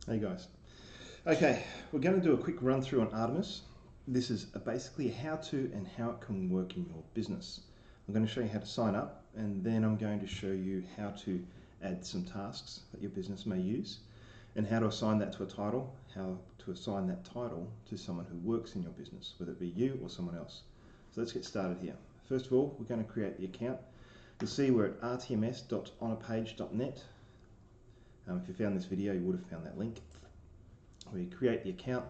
Hey guys. Okay, we're going to do a quick run through on RTMS. This is basically how to and how it can work in your business. I'm going to show you how to sign up, and then I'm going to show you how to add some tasks that your business may use, and how to assign that to a title, how to assign that title to someone who works in your business, whether it be you or someone else. So let's get started here. First of all, we're going to create the account. You'll see we're at rtms.onapage.net. If you found this video, you would have found that link. We create the account,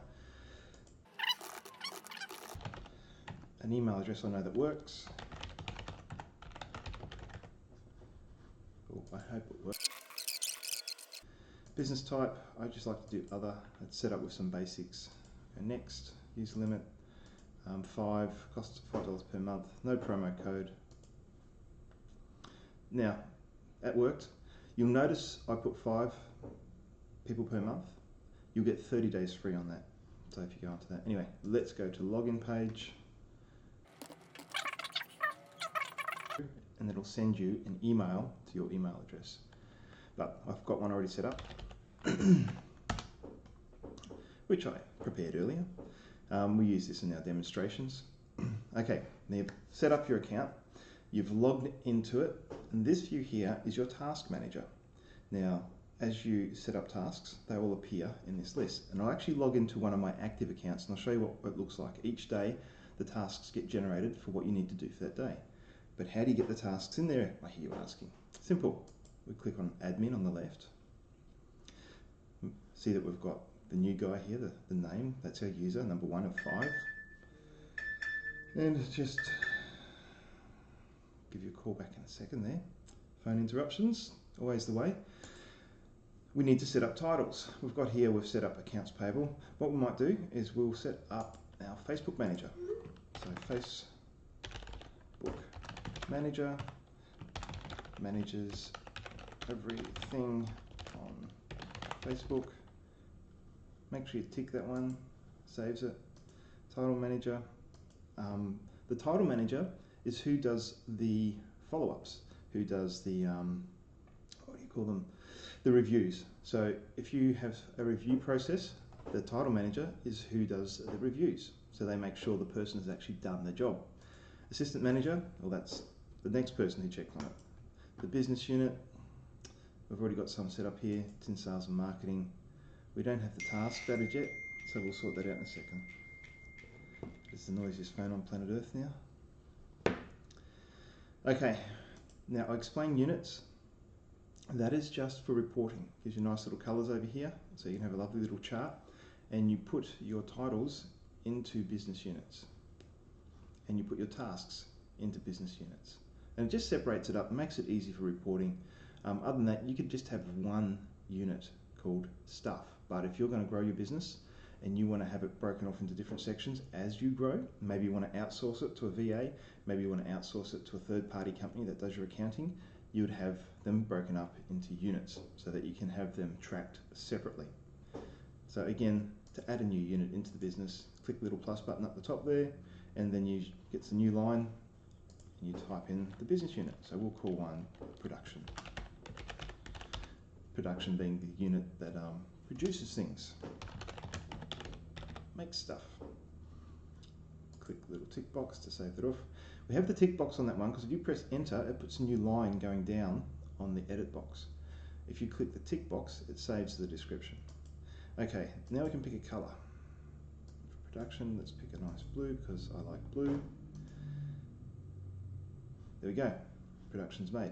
an email address I know that works. Oh, I hope it works. Business type, I just like to do other. Let's set up with some basics. Okay, next, user limit, 5, cost $5 per month, no promo code. Now, that worked. You'll notice I put 5 people per month. You'll get 30 days free on that. So if you go onto that. Anyway, let's go to login page. And it'll send you an email to your email address. But I've got one already set up, which I prepared earlier. We use this in our demonstrations. Okay, now you've set up your account. You've logged into it. And this view here is your task manager. Now, as you set up tasks, they will appear in this list. And I'll actually log into one of my active accounts and I'll show you what it looks like. Each day, the tasks get generated for what you need to do for that day. But how do you get the tasks in there, I hear you asking? Simple. We click on admin on the left. See that we've got the new guy here, the name, that's our user, number 1 of 5. And just give you a call back in a second there. Phone interruptions, always the way. We need to set up titles. We've set up accounts payable. What we might do is we'll set up our Facebook manager. So Facebook manager manages everything on Facebook. Make sure you tick that one, saves it. Title manager. The title manager is who does the follow-ups, who does the, what do you call them? The reviews. So if you have a review process, the title manager is who does the reviews. So they make sure the person has actually done the job. Assistant manager, well, that's the next person who checks on it. The business unit, we've already got some set up here. It's in sales and marketing. We don't have the task added yet, so we'll sort that out in a second. It's the noisiest phone on planet Earth now. Okay, now I'll explain units. That is just for reporting. Gives you nice little colours over here, so you can have a lovely little chart, and you put your titles into business units, and you put your tasks into business units, and it just separates it up and makes it easy for reporting. Other than that, you could just have one unit called stuff, but if you're going to grow your business and you want to have it broken off into different sections as you grow, maybe you want to outsource it to a VA, maybe you want to outsource it to a third-party company that does your accounting, you would have them broken up into units so that you can have them tracked separately. So again, to add a new unit into the business, click the little plus button up the top there, and then you get the new line and you type in the business unit. So we'll call one production. Production being the unit that produces things, makes stuff. Click the little tick box to save that off. We have the tick box on that one because if you press enter, it puts a new line going down on the edit box. If you click the tick box, it saves the description. Okay, now we can pick a colour. For production, let's pick a nice blue because I like blue. There we go, production's made.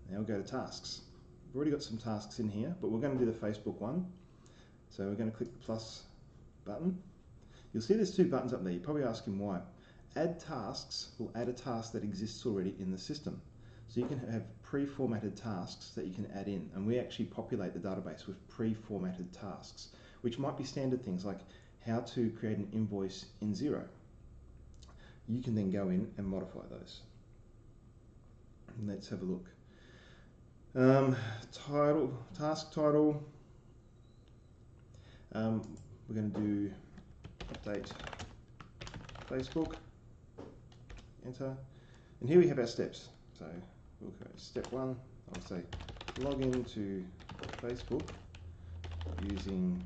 Now we'll go to tasks. We've already got some tasks in here, but we're going to do the Facebook one. So we're going to click the plus button. You'll see there's 2 buttons up there. You're probably asking why. Add tasks will add a task that exists already in the system. So you can have pre-formatted tasks that you can add in, and we actually populate the database with pre-formatted tasks, which might be standard things like how to create an invoice in Xero. You can then go in and modify those. And let's have a look. Title, task title. We're going to do update Facebook. Enter, and here we have our steps. So we'll go step 1, I'll say log in to Facebook using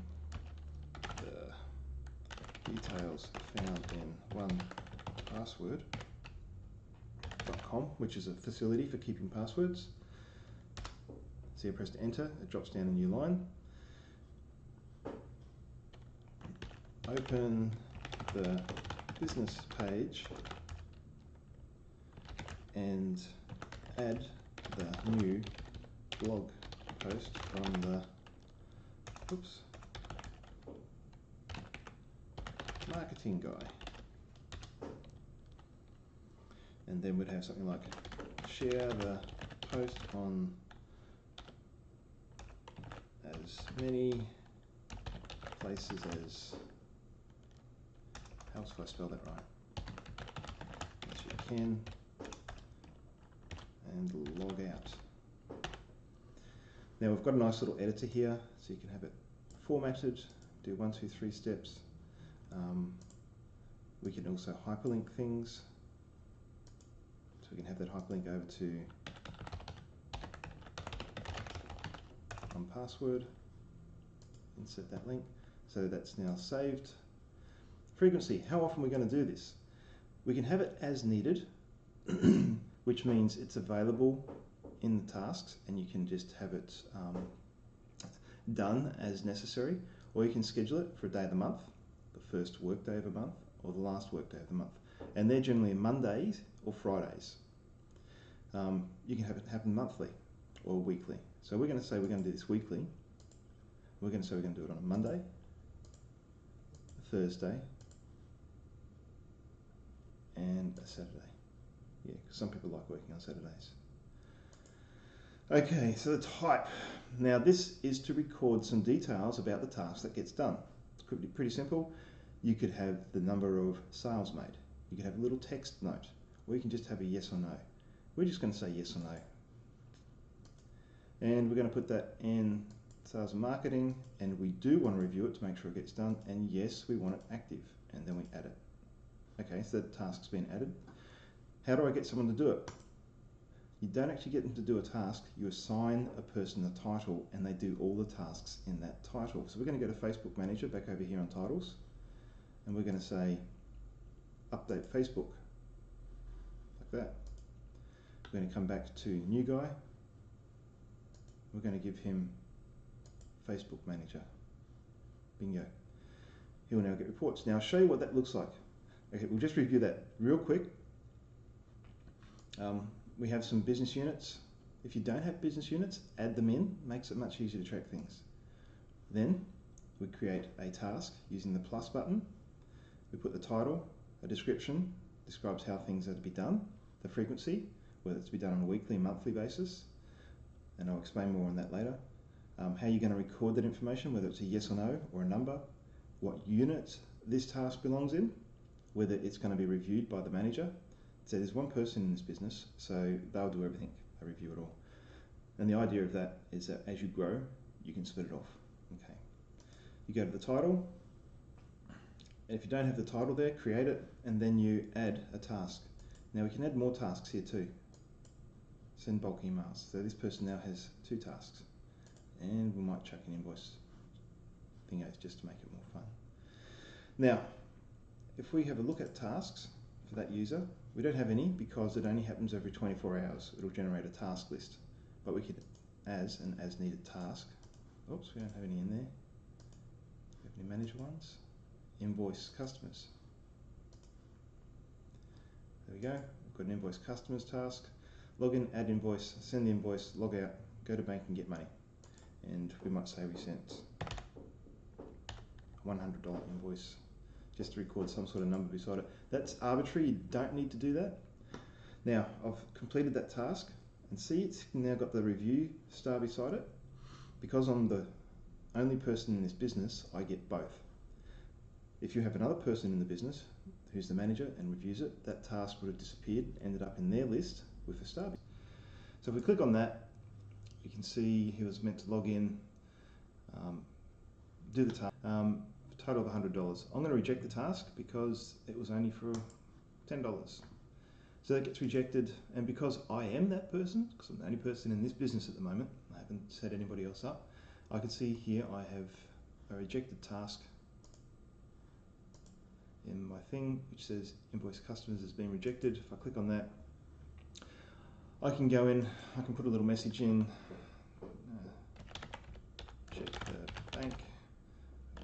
the details found in 1password.com, which is a facility for keeping passwords. So you press enter, it drops down a new line. Open the business page and add the new blog post from the marketing guy. And then we'd have something like share the post on as many places as, how else do I spell that right? As you can, and log out. Now we've got a nice little editor here, so you can have it formatted, do 1, 2, 3 steps. We can also hyperlink things, so we can have that hyperlink over to password, insert that link, so that's now saved. Frequency, how often are we going to do this? We can have it as needed, which means it's available in the tasks and you can just have it done as necessary, or you can schedule it for a day of the month, the first work day of a month or the last work day of the month, and they're generally Mondays or Fridays. You can have it happen monthly or weekly. So we're going to say we're going to do this weekly. We're going to say we're going to do it on a Monday, a Thursday, and a Saturday. Yeah, because some people like working on Saturdays. Okay, so the type. Now this is to record some details about the task that gets done. It's pretty simple. You could have the number of sales made. You could have a little text note, or you can just have a yes or no. We're just going to say yes or no. And we're going to put that in sales and marketing, and we do want to review it to make sure it gets done, and yes, we want it active, and then we add it. Okay, so that task's been added. How do I get someone to do it? You don't actually get them to do a task, you assign a person a title and they do all the tasks in that title. So we're going to go to Facebook Manager, back over here on titles, and we're going to say update Facebook, like that. We're going to come back to new guy. We're going to give him Facebook Manager. Bingo. He will now get reports. Now I'll show you what that looks like. Okay, we'll just review that real quick. We have some business units. If you don't have business units, add them in. Makes it much easier to track things. Then we create a task using the plus button. We put the title, a description, describes how things are to be done, the frequency, whether it's to be done on a weekly, monthly basis, and I'll explain more on that later. How you're going to record that information, whether it's a yes or no or a number, what unit this task belongs in, whether it's going to be reviewed by the manager. So there's one person in this business, so they'll do everything, they review it all. And the idea of that is that as you grow, you can split it off. Okay. You go to the title, and if you don't have the title there, create it, and then you add a task. Now we can add more tasks here too. Send bulk emails. So this person now has 2 tasks. And we might chuck an invoice thingos just to make it more fun. Now, if we have a look at tasks for that user, we don't have any because it only happens every 24 hours. It'll generate a task list. But we could as an as needed task. Oops, we don't have any in there. Do we have any manager ones? Invoice customers. There we go. We've got an invoice customers task. Log in, add invoice, send the invoice, log out, go to bank and get money. And we might say we sent a $100 invoice just to record some sort of number beside it. That's arbitrary, you don't need to do that. Now, I've completed that task and see it's now got the review star beside it. Because I'm the only person in this business, I get both. If you have another person in the business who's the manager and reviews it, that task would have disappeared, ended up in their list with a star. So if we click on that, you can see he was meant to log in, do the task, total of $100. I'm going to reject the task because it was only for $10. So that gets rejected, and because I am that person, because I'm the only person in this business at the moment, I haven't set anybody else up, I can see here I have a rejected task in my thing which says invoice customers has been rejected. If I click on that, I can go in, I can put a little message in, check the bank,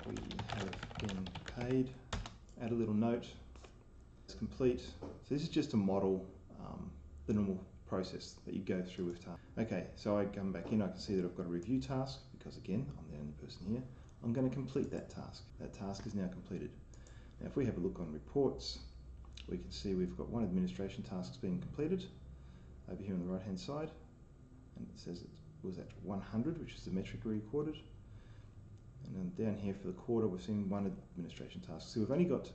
we have been paid, add a little note, it's complete. So this is just to model the normal process that you go through with tasks. Okay, so I come back in, I can see that I've got a review task, because again, I'm the only person here. I'm going to complete that task. That task is now completed. Now if we have a look on reports, we can see we've got one administration task being completed over here on the right hand side, and it says it was at 100, which is the metric we recorded. And then down here for the quarter, we're seeing one administration task. So we've only got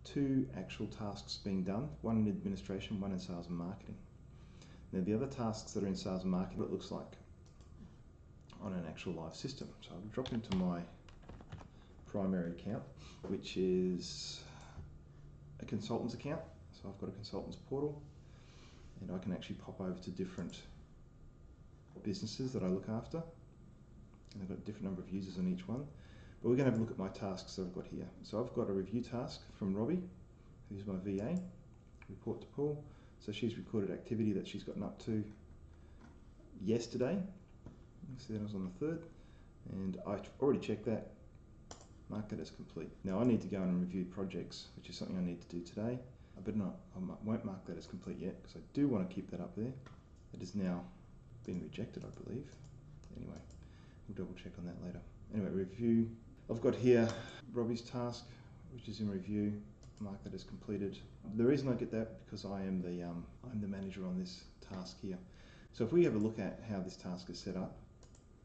2 actual tasks being done, one in administration, one in sales and marketing. Now the other tasks that are in sales and marketing, what it looks like on an actual live system. So I'll drop into my primary account, which is a consultant's account. So I've got a consultant's portal, and I can actually pop over to different businesses that I look after. And I've got a different number of users on each one. But we're going to have a look at my tasks that I've got here. So I've got a review task from Robbie, who's my VA, report to Paul. So she's recorded activity that she's gotten up to yesterday. You see that I was on the 3rd, and I've already checked that, mark it as complete. Now I need to go and review projects, which is something I need to do today, but I won't mark that as complete yet, because I do want to keep that up there. It has now been rejected, I believe. Anyway, we'll double check on that later. Anyway, review. I've got here Robbie's task, which is in review. Mark that as completed. The reason I get that because I am I'm the manager on this task here. So if we have a look at how this task is set up,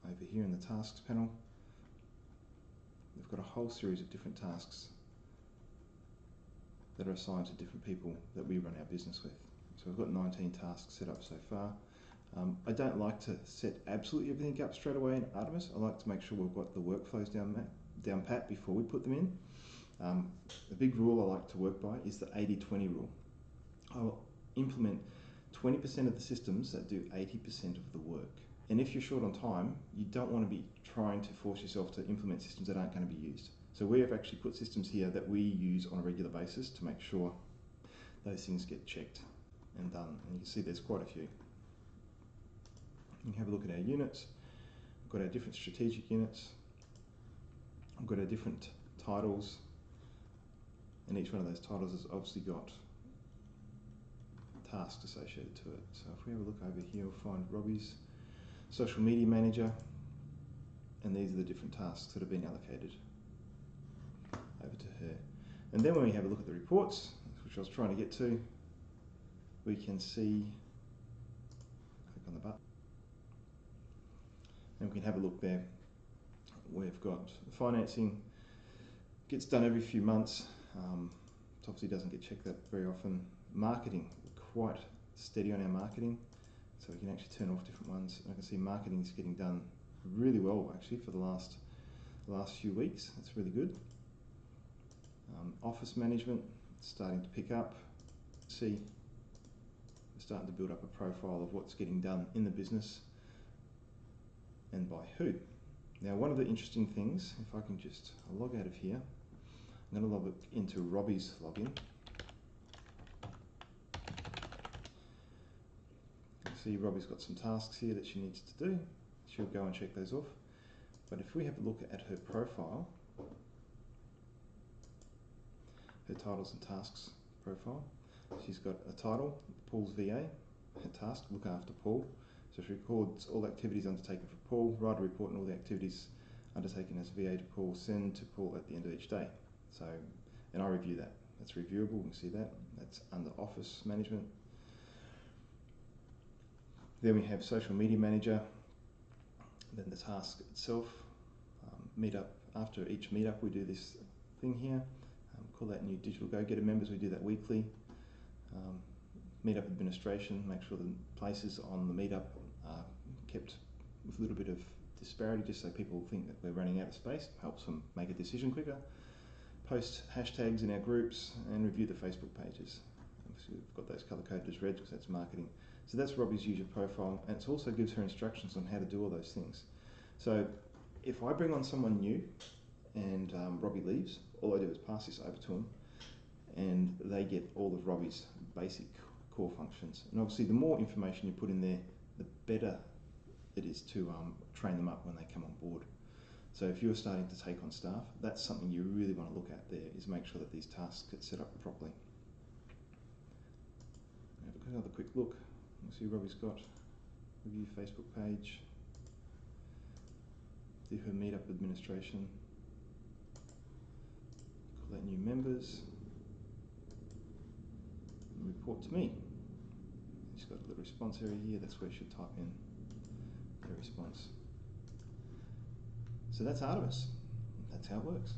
over here in the tasks panel, we've got a whole series of different tasks that are assigned to different people that we run our business with. So we've got 19 tasks set up so far. I don't like to set absolutely everything up straight away in RTMS. I like to make sure we've got the workflows down pat before we put them in. The big rule I like to work by is the 80-20 rule. I'll implement 20% of the systems that do 80% of the work. And if you're short on time, you don't want to be trying to force yourself to implement systems that aren't going to be used. So we have actually put systems here that we use on a regular basis to make sure those things get checked and done. And you can see there's quite a few. You can have a look at our units. We've got our different strategic units. We've got our different titles. And each one of those titles has obviously got tasks associated to it. So if we have a look over here, we'll find Robbie's social media manager, and these are the different tasks that have been allocated over to her. And then when we have a look at the reports, which I was trying to get to, we can see, click on the button, and we can have a look there. We've got financing, gets done every few months. It obviously doesn't get checked that very often. Marketing, we're quite steady on our marketing, so we can actually turn off different ones. I can see marketing is getting done really well actually for the last few weeks. That's really good. Office management, starting to pick up. See, we're starting to build up a profile of what's getting done in the business and by who. Now one of the interesting things, if I can just log out of here, I'm going to log into Robbie's login. See, Robbie's got some tasks here that she needs to do. She'll go and check those off. But if we have a look at her profile, her titles and tasks profile, she's got a title, Paul's VA, her task, look after Paul. So she records all activities undertaken for Paul, write a report on all the activities undertaken as VA to Paul, send to Paul at the end of each day. So, and I review that. That's reviewable, we can see that. That's under office management. Then we have social media manager, then the task itself, meetup. After each meetup we do this thing here, call that new digital go-getter members, we do that weekly. Meetup administration, make sure the places on the meetup are kept with a little bit of disparity just so people think that we're running out of space, helps them make a decision quicker. Post hashtags in our groups and review the Facebook pages. Obviously we've got those color-coded as red because that's marketing. So that's Robbie's user profile, and it also gives her instructions on how to do all those things. So if I bring on someone new and Robbie leaves, all I do is pass this over to them and they get all of Robbie's basic core functions. And obviously the more information you put in there, the better it is to train them up when they come on board. So if you're starting to take on staff, that's something you really want to look at there, is make sure that these tasks get set up properly. Have another quick look. We'll see Robbie's got review Facebook page, do her meetup administration, collect new members, and report to me. She's got a little response area here, that's where you should type in their response. So that's RTMS. That's how it works.